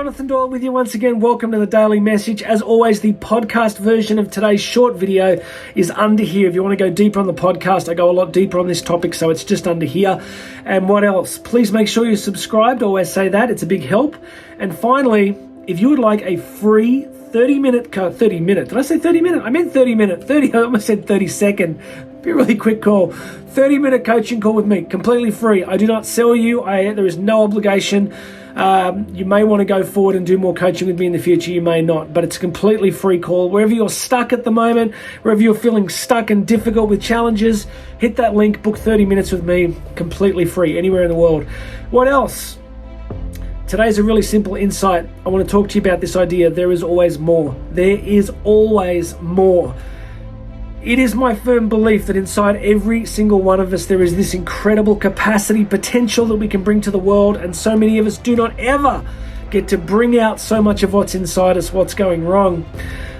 Jonathan Doyle with you once again. Welcome to the Daily Message. As always, the podcast version of today's short video is under here. If you want to go deeper on the podcast, I go a lot deeper on this topic, so it's just under here. And what else? Please make sure you're subscribed. I always say that. It's a big help. And finally, if you would like a free 30-minute, did I say 30 minute? I meant 30 minute, I almost said 30 second. Be a really quick call. 30-minute coaching call with me, completely free. I do not sell you. There is no obligation. You may want to go forward and do more coaching with me in the future. You may not, but it's a completely free call. Wherever you're stuck at the moment, wherever you're feeling stuck and difficult with challenges, hit that link, book 30 minutes with me, completely free, anywhere in the world. What else? Today's a really simple insight. I want to talk to you about this idea. There is always more. There is always more. It is my firm belief that inside every single one of us, there is this incredible capacity, potential that we can bring to the world. And so many of us do not ever get to bring out so much of what's inside us, what's going wrong.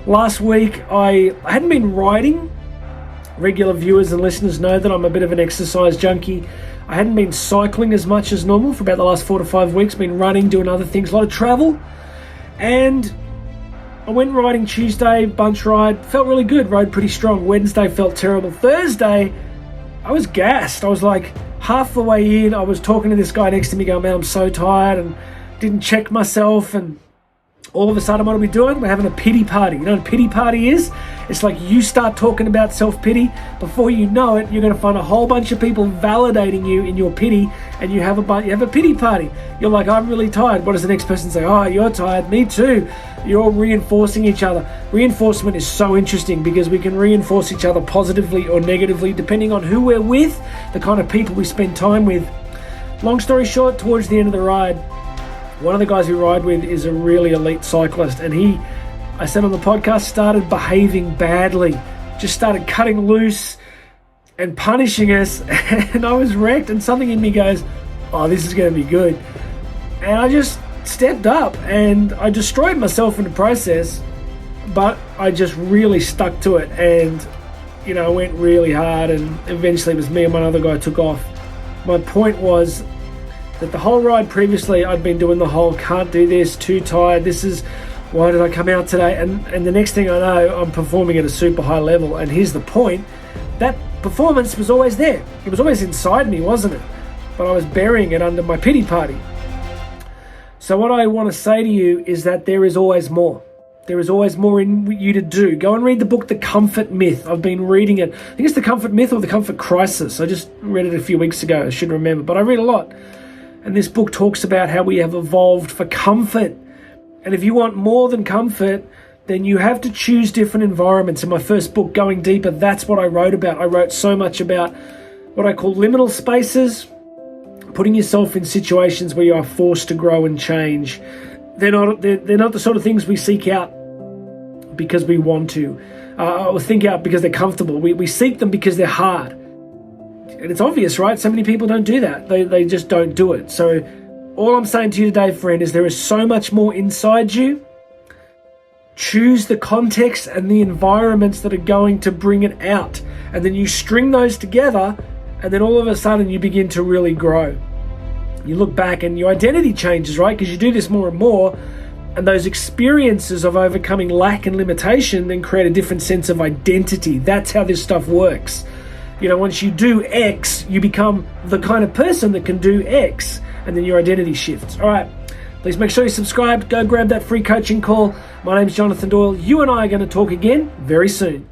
Last week, I hadn't been riding. Regular viewers and listeners know that I'm a bit of an exercise junkie. I hadn't been cycling as much as normal for about the last 4 to 5 weeks, been running, doing other things, a lot of travel. And I went riding Tuesday, bunch ride, felt really good, rode pretty strong. Wednesday felt terrible. Thursday, I was gassed. I was like half the way in, I was talking to this guy next to me going, man, I'm so tired, and didn't check myself, and all of a sudden, what are we doing? We're having a pity party. You know what a pity party is? It's like you start talking about self-pity. Before you know it, you're going to find a whole bunch of people validating you in your pity, and you have a pity party. You're like, I'm really tired. What does the next person say? Oh, you're tired. Me too. You're all reinforcing each other. Reinforcement is so interesting because we can reinforce each other positively or negatively depending on who we're with, the kind of people we spend time with. Long story short, towards the end of the ride, one of the guys we ride with is a really elite cyclist, and I said on the podcast, started behaving badly, just started cutting loose and punishing us, and I was wrecked, and something in me goes, oh, this is going to be good. And I just stepped up, and I destroyed myself in the process, but I just really stuck to it, and I went really hard, and eventually it was me and one other guy took off. My point was that the whole ride previously, I'd been doing the whole can't do this, too tired, why did I come out today? And the next thing I know, I'm performing at a super high level. And here's the point, that performance was always there. It was always inside me, wasn't it? But I was burying it under my pity party. So what I want to say to you is that there is always more. There is always more in you to do. Go and read the book, The Comfort Myth. I've been reading it. I think it's The Comfort Myth or The Comfort Crisis. I just read it a few weeks ago. I should remember, but I read a lot. And this book talks about how we have evolved for comfort. And if you want more than comfort, then you have to choose different environments. In my first book, Going Deeper, that's what I wrote about. I wrote so much about what I call liminal spaces, putting yourself in situations where you are forced to grow and change. They're not the sort of things we seek out because we want to, or think out because they're comfortable. We seek them because they're hard. And it's obvious, right? So many people don't do that. They just don't do it. So all I'm saying to you today, friend, is there is so much more inside you. Choose the context and the environments that are going to bring it out. And then you string those together, and then all of a sudden you begin to really grow. You look back and your identity changes, right? Because you do this more and more. And those experiences of overcoming lack and limitation then create a different sense of identity. That's how this stuff works. Once you do X, you become the kind of person that can do X, and then your identity shifts. All right, please make sure you're subscribed. Go grab that free coaching call. My name's Jonathan Doyle. You and I are going to talk again very soon.